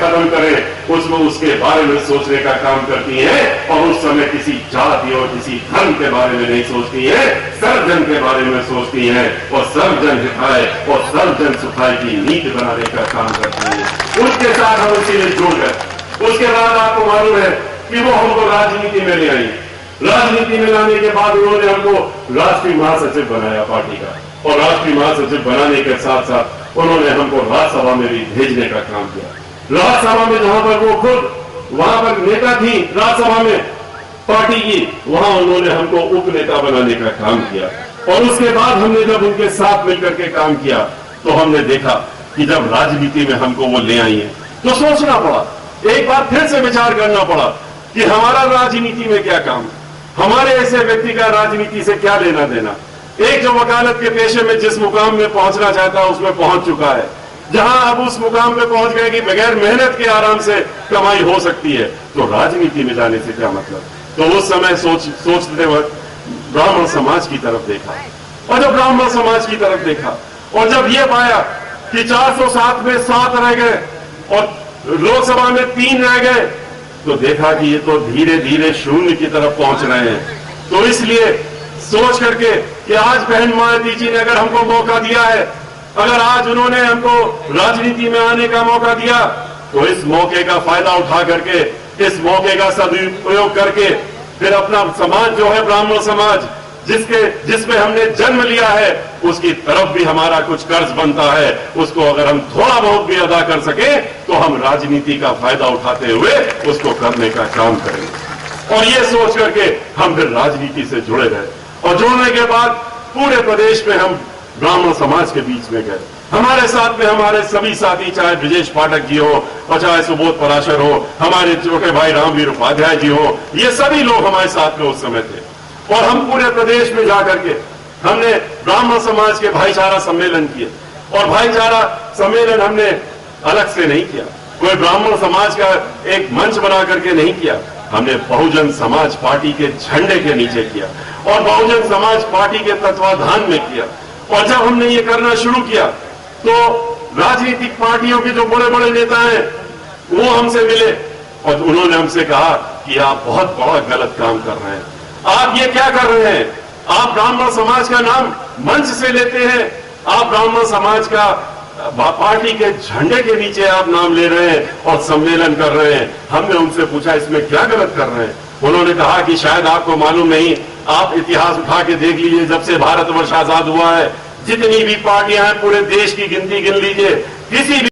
खत्म करें, उसमें उसके बारे में सोचने का काम करती हैं और उस समय किसी जाति और किसी धर्म के बारे में नहीं सोचती हैं, सर्वजन के बारे में सोचती हैं और सर्वजन हिताय और सर्वजन सुखाय की नीति बनाने का काम करती हैं। उसके साथ हम इसीलिए जुड़ गए। उसके बाद आपको मालूम है कि वो हमको राजनीति में ले आई। राजनीति में लाने के बाद उन्होंने हमको राष्ट्रीय महासचिव बनाया पार्टी का, और राष्ट्रीय महासचिव बनाने के साथ साथ उन्होंने हमको राज्यसभा में भी भेजने का काम किया। राज्यसभा में जहां पर वो खुद वहां पर नेता थी राज्यसभा में पार्टी की, वहां उन्होंने हमको उप नेता बनाने का काम किया। और उसके बाद हमने जब उनके साथ मिलकर के काम किया तो हमने देखा कि जब राजनीति में हमको वो ले आई है तो सोचना पड़ा, एक बार फिर से विचार करना पड़ा कि हमारा राजनीति में क्या काम, हमारे ऐसे व्यक्ति का राजनीति से क्या लेना देना। एक जो वकालत के पेशे में जिस मुकाम में पहुंचना चाहता है उसमें पहुंच चुका है, जहां अब उस मुकाम पे पहुंच गए कि बगैर मेहनत के आराम से कमाई हो सकती है, तो राजनीति में जाने से क्या मतलब। तो उस समय सोचते वक्त ब्राह्मण समाज की तरफ देखा, और जब ब्राह्मण समाज की तरफ देखा और जब ये पाया कि 407 में 7 रह गए और लोकसभा में 3 रह गए, तो देखा कि ये तो धीरे धीरे शून्य की तरफ पहुंच रहे हैं। तो इसलिए सोच करके कि आज बहन मायावती जी ने अगर हमको मौका दिया है, अगर आज उन्होंने हमको राजनीति में आने का मौका दिया, तो इस मौके का फायदा उठा करके, इस मौके का सदुपयोग करके फिर अपना समाज जो है ब्राह्मण समाज जिसमें हमने जन्म लिया है, उसकी तरफ भी हमारा कुछ कर्ज बनता है। उसको अगर हम थोड़ा बहुत भी अदा कर सके तो हम राजनीति का फायदा उठाते हुए उसको करने का काम करेंगे। और ये सोच करके हम फिर राजनीति से जुड़े रहे, और जुड़ने के बाद पूरे प्रदेश में हम ब्राह्मण समाज के बीच में गए। हमारे साथ में हमारे सभी साथी, चाहे ब्रजेश पाठक जी हो और चाहे सुबोध पराशर हो, हमारे छोटे भाई रामवीर उपाध्याय जी हो, ये सभी लोग हमारे साथ में उस समय थे। और हम पूरे प्रदेश में जाकर के हमने ब्राह्मण समाज के भाईचारा सम्मेलन किए, और भाईचारा सम्मेलन हमने अलग से नहीं किया, कोई ब्राह्मण समाज का एक मंच बना करके नहीं किया, हमने बहुजन समाज पार्टी के झंडे के नीचे किया और बहुजन समाज पार्टी के तत्वाधान में किया। और जब हमने ये करना शुरू किया तो राजनीतिक पार्टियों के जो बड़े बड़े नेता हैं वो हमसे मिले और उन्होंने हमसे कहा कि आप बहुत बड़ा गलत काम कर रहे हैं, आप ये क्या कर रहे हैं, आप ब्राह्मण समाज का नाम मंच से लेते हैं, आप ब्राह्मण समाज का पार्टी के झंडे के नीचे आप नाम ले रहे हैं और सम्मेलन कर रहे हैं। हमने उनसे पूछा इसमें क्या गलत कर रहे हैं। उन्होंने कहा कि शायद आपको मालूम नहीं, आप इतिहास उठा के देख लीजिए, जब से भारतवर्ष आजाद हुआ है जितनी भी पार्टियां हैं पूरे देश की गिनती गिन लीजिए, किसी भी